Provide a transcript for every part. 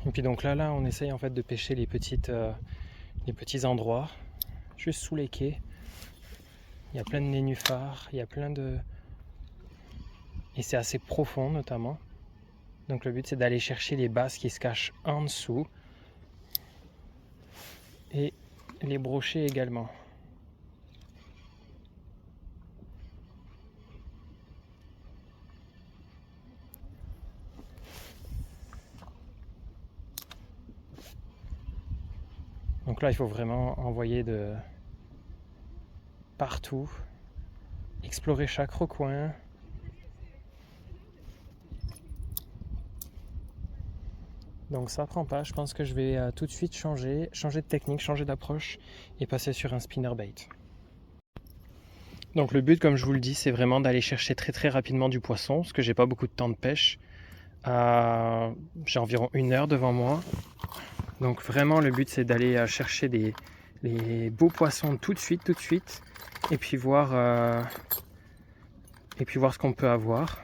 Et puis donc là, on essaye en fait de pêcher les petits endroits, juste sous les quais. Il y a plein de nénuphars, il y a plein de... Et c'est assez profond notamment. Donc le but c'est d'aller chercher les basses qui se cachent en dessous. Et les brochets également. Donc là, il faut vraiment envoyer de partout, explorer chaque recoin. Donc ça prend pas, je pense que je vais tout de suite changer de technique, changer d'approche et passer sur un spinnerbait. Donc le but, comme je vous le dis, c'est vraiment d'aller chercher très rapidement du poisson, parce que j'ai pas beaucoup de temps de pêche. J'ai environ 1 heure devant moi. Donc vraiment le but c'est d'aller chercher les beaux poissons tout de suite, et puis voir ce qu'on peut avoir.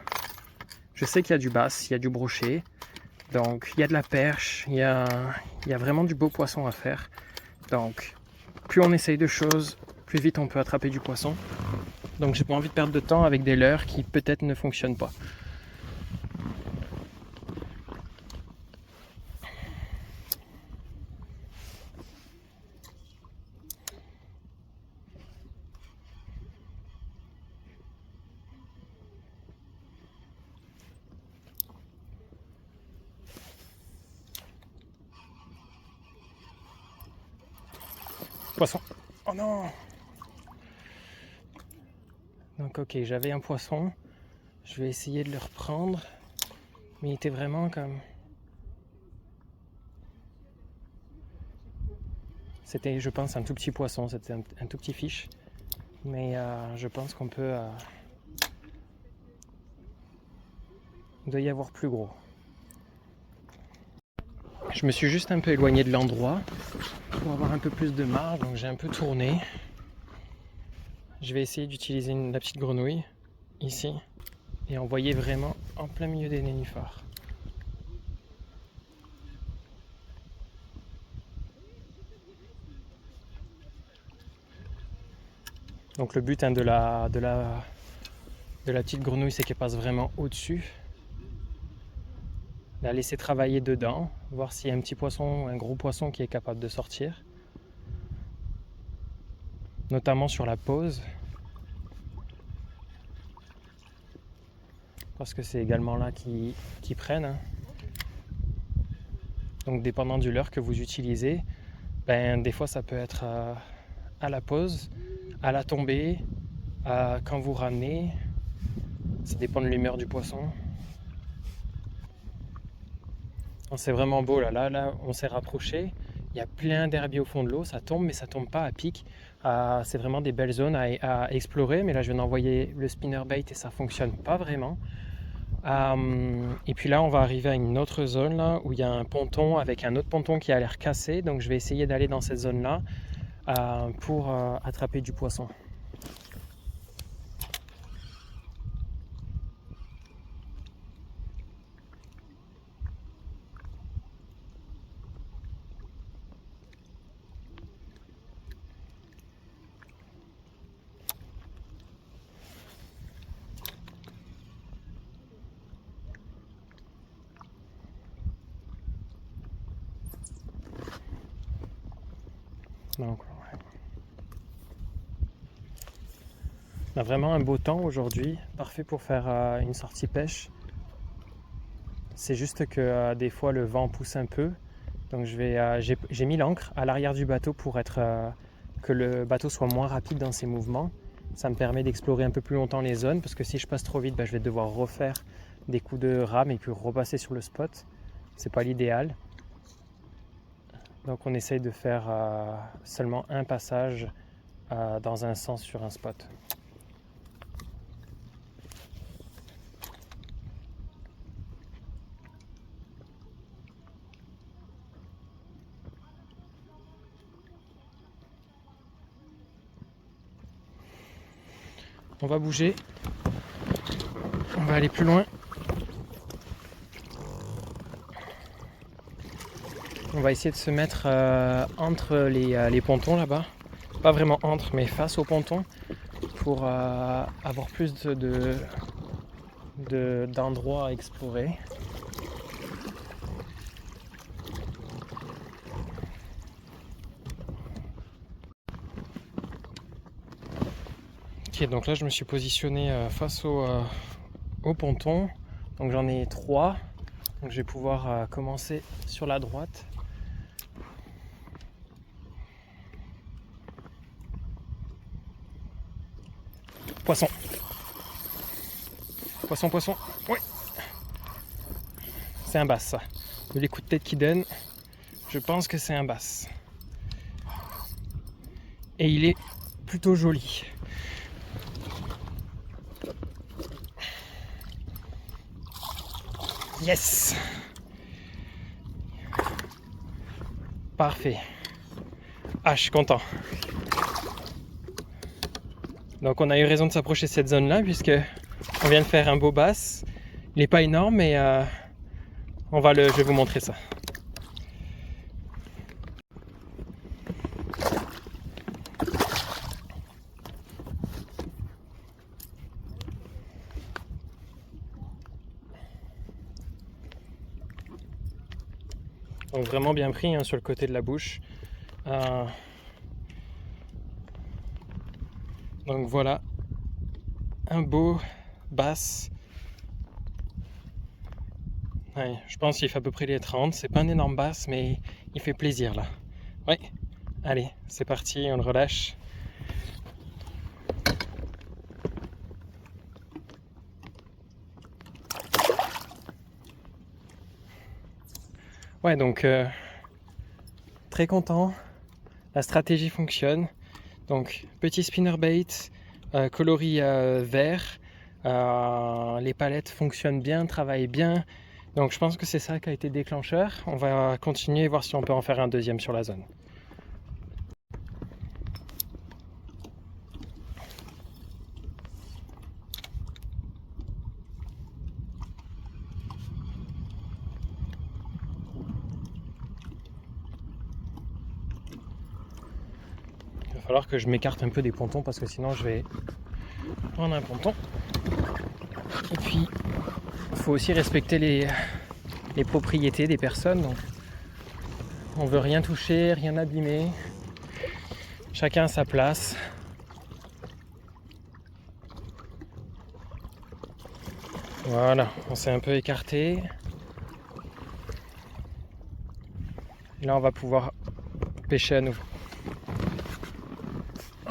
Je sais qu'il y a du bass, il y a du brochet, donc il y a de la perche, il y a vraiment du beau poisson à faire. Donc plus on essaye de choses, plus vite on peut attraper du poisson. Donc j'ai pas envie de perdre de temps avec des leurres qui peut-être ne fonctionnent pas. Poisson. Oh non! Donc ok, j'avais un poisson. Je vais essayer de le reprendre. Mais il était vraiment comme... C'était, je pense, un tout petit poisson. C'était un tout petit fiche. Mais je pense qu'on peut... Il doit y avoir plus gros. Je me suis juste un peu éloigné de l'endroit pour avoir un peu plus de marge. Donc j'ai un peu tourné. Je vais essayer d'utiliser la petite grenouille ici et envoyer vraiment en plein milieu des nénuphars. Donc le but de la petite grenouille, c'est qu'elle passe vraiment au-dessus. La laisser travailler dedans, voir s'il y a un petit poisson, un gros poisson qui est capable de sortir. Notamment sur la pose. Parce que c'est également là qu'ils prennent. Hein. Donc dépendant du leurre que vous utilisez, des fois ça peut être à la pose, à la tombée, quand vous ramenez. Ça dépend de l'humeur du poisson. C'est vraiment beau là, on s'est rapproché. Il y a plein d'herbiers au fond de l'eau, ça tombe mais ça tombe pas à pic. C'est vraiment des belles zones à explorer, mais là je viens d'envoyer le spinnerbait et ça fonctionne pas vraiment. Et puis là on va arriver à une autre zone là, où il y a un ponton avec un autre ponton qui a l'air cassé, donc je vais essayer d'aller dans cette zone là pour attraper du poisson. Donc, ouais. On a vraiment un beau temps aujourd'hui, parfait pour faire une sortie pêche. C'est juste que des fois le vent pousse un peu, donc j'ai mis l'ancre à l'arrière du bateau pour que le bateau soit moins rapide dans ses mouvements. Ça me permet d'explorer un peu plus longtemps les zones, parce que si je passe trop vite, je vais devoir refaire des coups de rame et puis repasser sur le spot. C'est pas l'idéal. Donc on essaye de faire seulement un passage dans un sens sur un spot. On va bouger, on va aller plus loin. On va essayer de se mettre entre les pontons là-bas. Pas vraiment entre, mais face aux pontons pour avoir plus d'endroits à explorer. Ok, donc là je me suis positionné face au ponton. Donc j'en ai 3. Donc je vais pouvoir commencer sur la droite. Poisson. Poisson, poisson. Oui. C'est un bass ça. De les coups de tête qu'il donne, je pense que c'est un bass. Et il est plutôt joli. Yes! Parfait. Ah, je suis content. Donc on a eu raison de s'approcher de cette zone-là puisque on vient de faire un beau bass. Il n'est pas énorme, mais je vais vous montrer ça. Donc vraiment bien pris hein, sur le côté de la bouche. Donc voilà, un beau bass. Ouais, je pense qu'il fait à peu près les 30. C'est pas un énorme bass, mais il fait plaisir là. Ouais, allez, c'est parti, on le relâche. Ouais, donc très content. La stratégie fonctionne. Donc petit spinnerbait, coloris vert. Les palettes fonctionnent bien, travaillent bien. Donc je pense que c'est ça qui a été déclencheur. On va continuer et voir si on peut en faire un deuxième sur la zone. Il va falloir que je m'écarte un peu des pontons parce que sinon je vais prendre un ponton. Et puis il faut aussi respecter les propriétés des personnes. Donc, on veut rien toucher, rien abîmer. Chacun à sa place. Voilà, on s'est un peu écarté. Et là on va pouvoir pêcher à nouveau.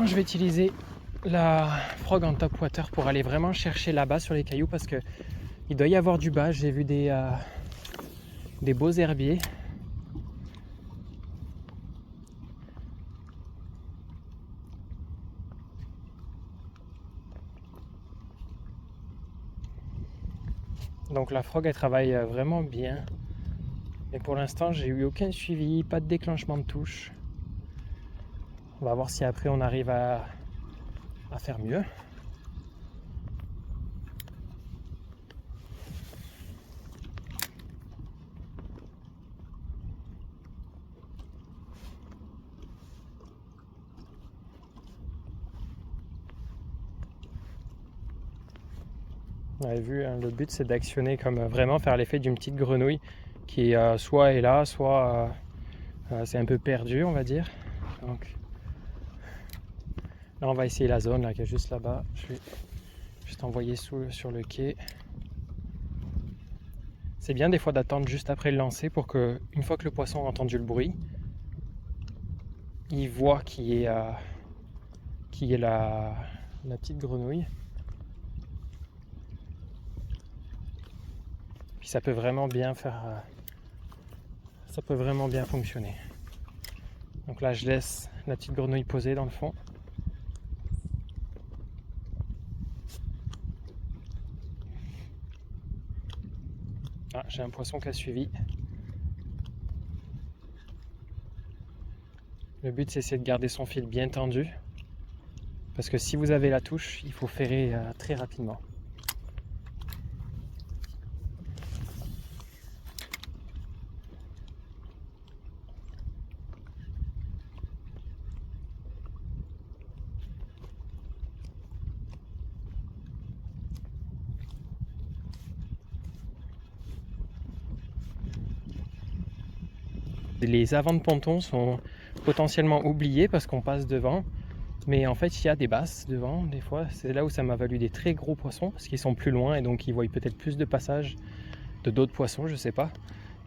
Je vais utiliser la frog en top water pour aller vraiment chercher là-bas sur les cailloux parce que il doit y avoir du bas. J'ai vu des beaux herbiers. Donc la frog elle travaille vraiment bien. Mais pour l'instant j'ai eu aucun suivi, pas de déclenchement de touche. On va voir si après on arrive à faire mieux. Vous avez vu, hein, le but c'est d'actionner comme vraiment faire l'effet d'une petite grenouille qui soit est là, soit c'est un peu perdu on va dire. Donc là on va essayer la zone là, qui est juste là-bas. Je vais juste envoyer sur le quai. C'est bien des fois d'attendre juste après le lancer pour que, une fois que le poisson a entendu le bruit, il voit qui est la petite grenouille. Puis ça peut vraiment bien ça peut vraiment bien fonctionner. Donc là je laisse la petite grenouille poser dans le fond. Ah, j'ai un poisson qui a suivi. Le but c'est de garder son fil bien tendu. Parce que si vous avez la touche, il faut ferrer très rapidement. Les avants de ponton sont potentiellement oubliés parce qu'on passe devant. Mais en fait, il y a des basses devant, des fois. C'est là où ça m'a valu des très gros poissons, parce qu'ils sont plus loin et donc ils voient peut-être plus de passages de d'autres poissons, je sais pas.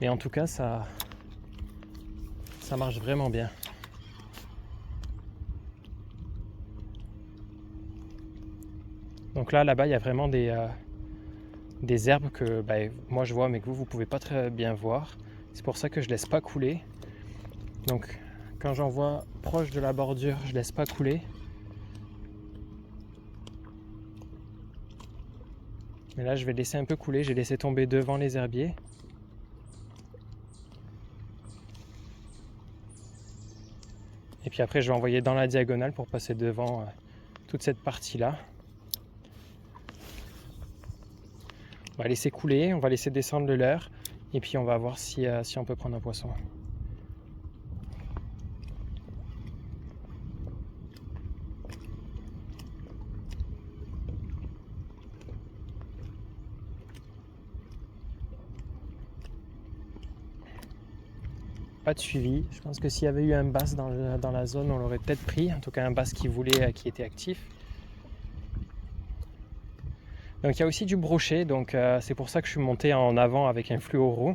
Mais en tout cas, ça marche vraiment bien. Donc là-bas, il y a vraiment des herbes que moi je vois, mais que vous pouvez pas très bien voir. C'est pour ça que je laisse pas couler. Donc quand j'en vois proche de la bordure, je laisse pas couler. Mais là, je vais laisser un peu couler. J'ai laissé tomber devant les herbiers. Et puis après, je vais envoyer dans la diagonale pour passer devant toute cette partie-là. On va laisser couler, on va laisser descendre le leurre. Et puis on va voir si on peut prendre un poisson. Pas de suivi. Je pense que s'il y avait eu un bass dans la zone, on l'aurait peut-être pris. En tout cas, un bass qui était actif. Donc il y a aussi du brochet. Donc c'est pour ça que je suis monté en avant avec un fluoro.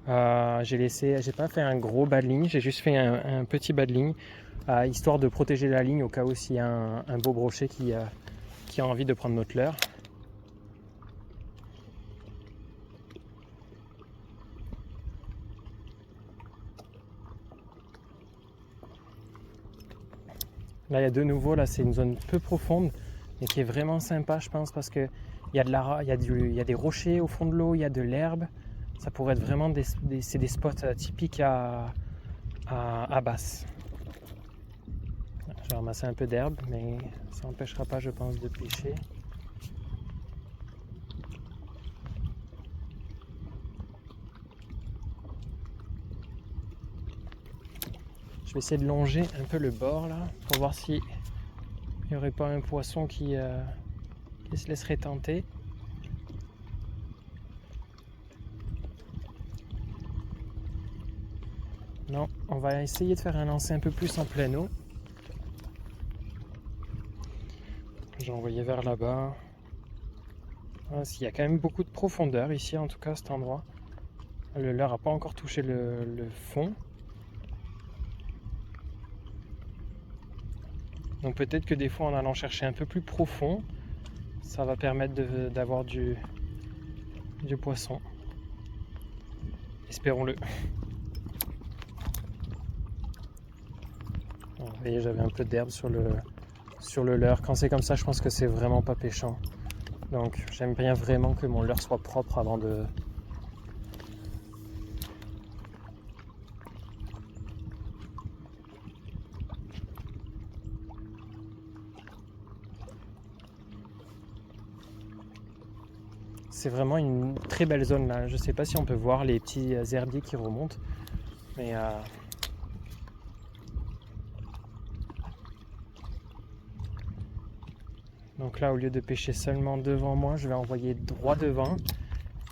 J'ai pas fait un gros bas de ligne. J'ai juste fait un petit bas de ligne, histoire de protéger la ligne au cas où s'il y a un beau brochet qui a envie de prendre notre leurre. Là, il y a de nouveau, là, c'est une zone peu profonde, mais qui est vraiment sympa, je pense, parce qu'il y a des rochers au fond de l'eau, il y a de l'herbe. Ça pourrait être vraiment des spots typiques à basse. J'ai ramassé un peu d'herbe, mais ça n'empêchera pas, je pense, de pêcher. Je vais essayer de longer un peu le bord là, pour voir s'il n'y aurait pas un poisson qui se laisserait tenter. Non, on va essayer de faire un lancer un peu plus en pleine eau. J'ai envoyé vers là-bas. Il y a quand même beaucoup de profondeur ici, en tout cas à cet endroit. Le leurre n'a pas encore touché le fond. Donc peut-être que des fois en allant chercher un peu plus profond, ça va permettre d'avoir du poisson. Espérons-le. Vous voyez, j'avais un peu d'herbe sur le leurre. Quand c'est comme ça, je pense que c'est vraiment pas pêchant. Donc j'aime bien vraiment que mon leurre soit propre avant de... C'est vraiment une très belle zone là. Je sais pas si on peut voir les petits herbiers qui remontent, mais donc là, au lieu de pêcher seulement devant moi, je vais envoyer droit devant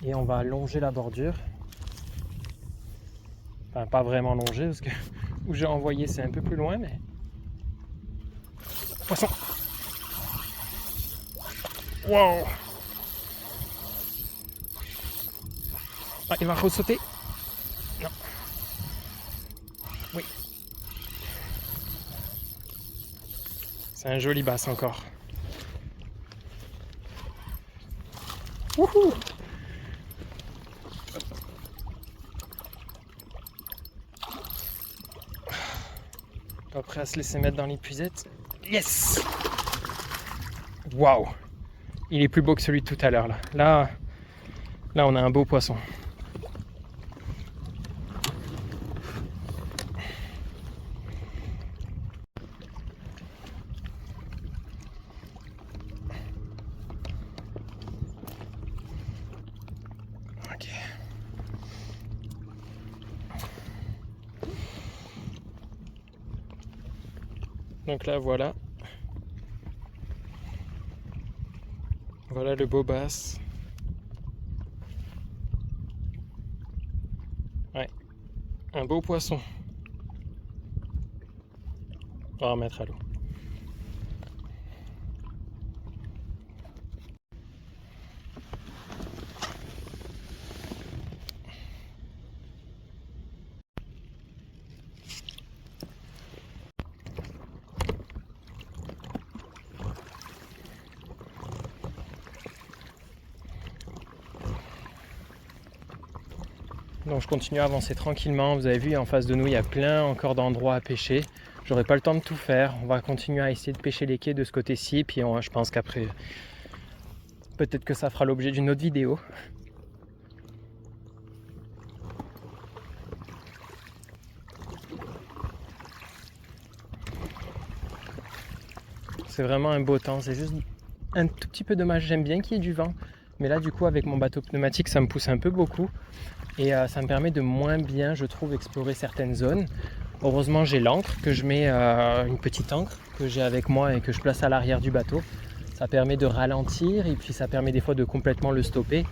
et on va longer la bordure. Enfin, pas vraiment longer parce que où j'ai envoyé c'est un peu plus loin, mais... Poisson! Wow! Ah, il va ressauter. Non. Oui. C'est un joli bass encore. Wouhou! Pas prêt à se laisser mettre dans l'épuisette. Yes! Waouh! Il est plus beau que celui de tout à l'heure là. Là, on a un beau poisson. Ok. Donc là, voilà. Voilà le beau bass. Ouais. Un beau poisson. On va remettre à l'eau. Donc je continue à avancer tranquillement. Vous avez vu, en face de nous, il y a plein encore d'endroits à pêcher. J'aurai pas le temps de tout faire. On va continuer à essayer de pêcher les quais de ce côté-ci. Puis je pense qu'après, peut-être que ça fera l'objet d'une autre vidéo. C'est vraiment un beau temps. C'est juste un tout petit peu dommage. J'aime bien qu'il y ait du vent. Mais là, du coup, avec mon bateau pneumatique, ça me pousse un peu beaucoup. Et ça me permet de moins bien, je trouve, explorer certaines zones. Heureusement, j'ai l'ancre que je mets, une petite ancre que j'ai avec moi et que je place à l'arrière du bateau. Ça permet de ralentir et puis ça permet des fois de complètement le stopper.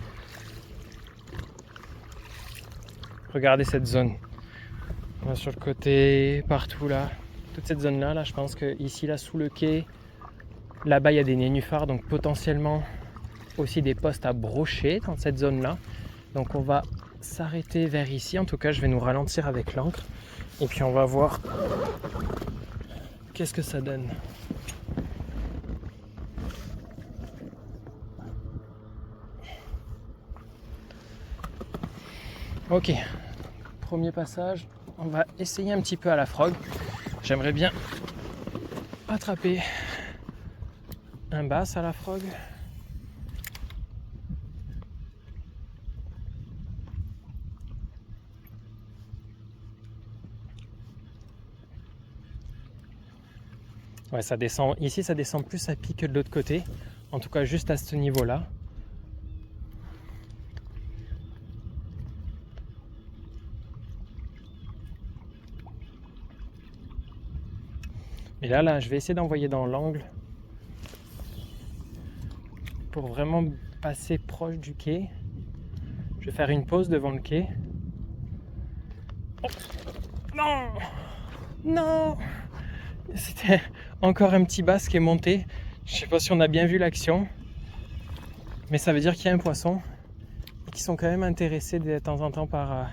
Regardez cette zone. Là, sur le côté, partout là. Toute cette zone-là, là, je pense que ici, là, sous le quai, là-bas, il y a des nénuphars, donc potentiellement aussi des postes à brocher dans cette zone-là. Donc on va s'arrêter vers ici. En tout cas, je vais nous ralentir avec l'ancre. Et puis on va voir qu'est-ce que ça donne. Ok, premier passage. On va essayer un petit peu à la frog. J'aimerais bien attraper un bass à la frog. Ouais, ça descend. Ici, ça descend plus à pic que de l'autre côté. En tout cas, juste à ce niveau-là. Et là, je vais essayer d'envoyer dans l'angle pour vraiment passer proche du quai. Je vais faire une pause devant le quai. Oh non! Non! C'était encore un petit bass qui est monté. Je sais pas si on a bien vu l'action, mais ça veut dire qu'il y a un poisson et qu'ils sont quand même intéressés de temps en temps par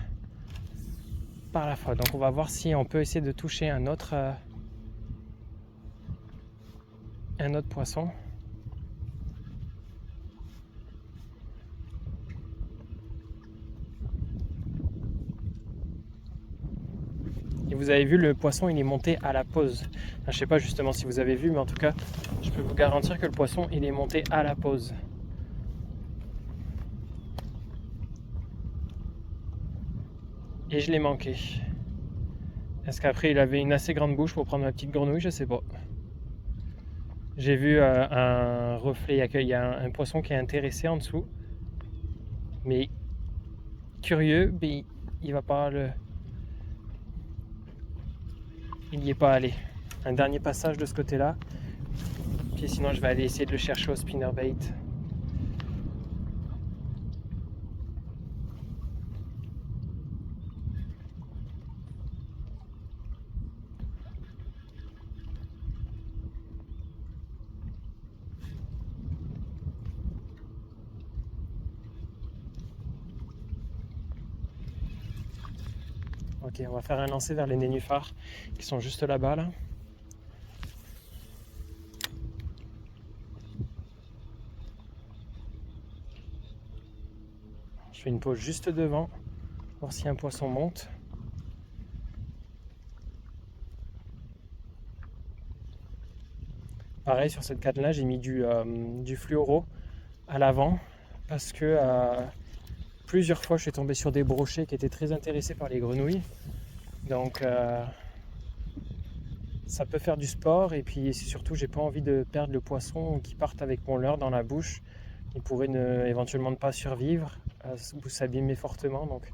la fois. Donc on va voir si on peut essayer de toucher un autre poisson. Et vous avez vu, le poisson il est monté à la pause. Enfin, je sais pas justement si vous avez vu, mais en tout cas, je peux vous garantir que le poisson il est monté à la pause. Et je l'ai manqué. Est-ce qu'après il avait une assez grande bouche pour prendre ma petite grenouille? Je sais pas. J'ai vu un reflet, il y a un poisson qui est intéressé en dessous. Mais curieux, mais il va pas le... Il n'y est pas allé. Un dernier passage de ce côté-là. Puis sinon, je vais aller essayer de le chercher au spinnerbait. Ok, on va faire un lancer vers les nénuphars qui sont juste là-bas, là. Je fais une pause juste devant, voir si un poisson monte. Pareil, sur cette canne-là, j'ai mis du fluoro à l'avant parce que plusieurs fois, je suis tombé sur des brochets qui étaient très intéressés par les grenouilles. Donc, ça peut faire du sport et puis surtout, j'ai pas envie de perdre le poisson qui parte avec mon leurre dans la bouche. Il pourrait éventuellement ne pas survivre, s'abîmer fortement. Donc,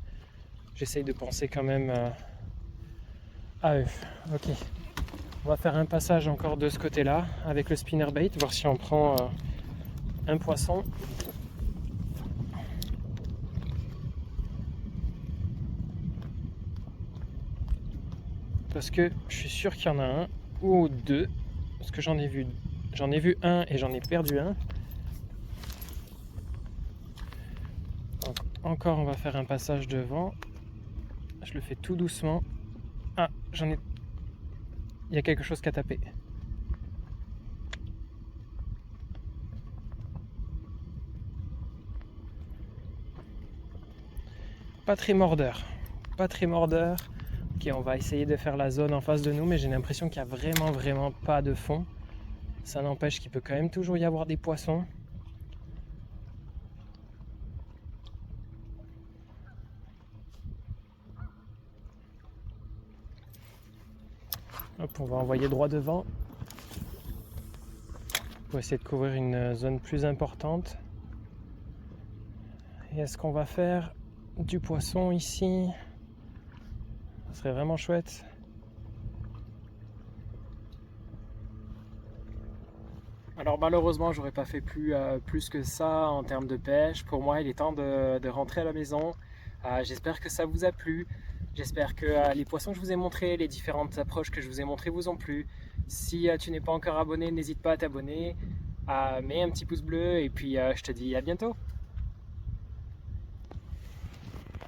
j'essaye de penser quand même à eux. Ok. On va faire un passage encore de ce côté-là avec le spinnerbait, voir si on prend un poisson. parce que je suis sûr qu'il y en a un ou deux, parce que j'en ai vu un et j'en ai perdu un. Donc, encore, on va faire un passage devant. Je le fais tout doucement. Ah, il y a quelque chose qui a tapé. Pas très mordeur. Pas très mordeur. Ok, on va essayer de faire la zone en face de nous, mais j'ai l'impression qu'il n'y a vraiment pas de fond. Ça n'empêche qu'il peut quand même toujours y avoir des poissons. Hop, on va envoyer droit devant pour essayer de couvrir une zone plus importante. Et est-ce qu'on va faire du poisson ici? Ça serait vraiment chouette. Alors malheureusement, j'aurais pas fait plus que ça en termes de pêche. Pour moi, il est temps de rentrer à la maison. J'espère que ça vous a plu. J'espère que les poissons que je vous ai montrés, les différentes approches que je vous ai montrées vous ont plu. Si tu n'es pas encore abonné, n'hésite pas à t'abonner. Mets un petit pouce bleu et puis je te dis à bientôt.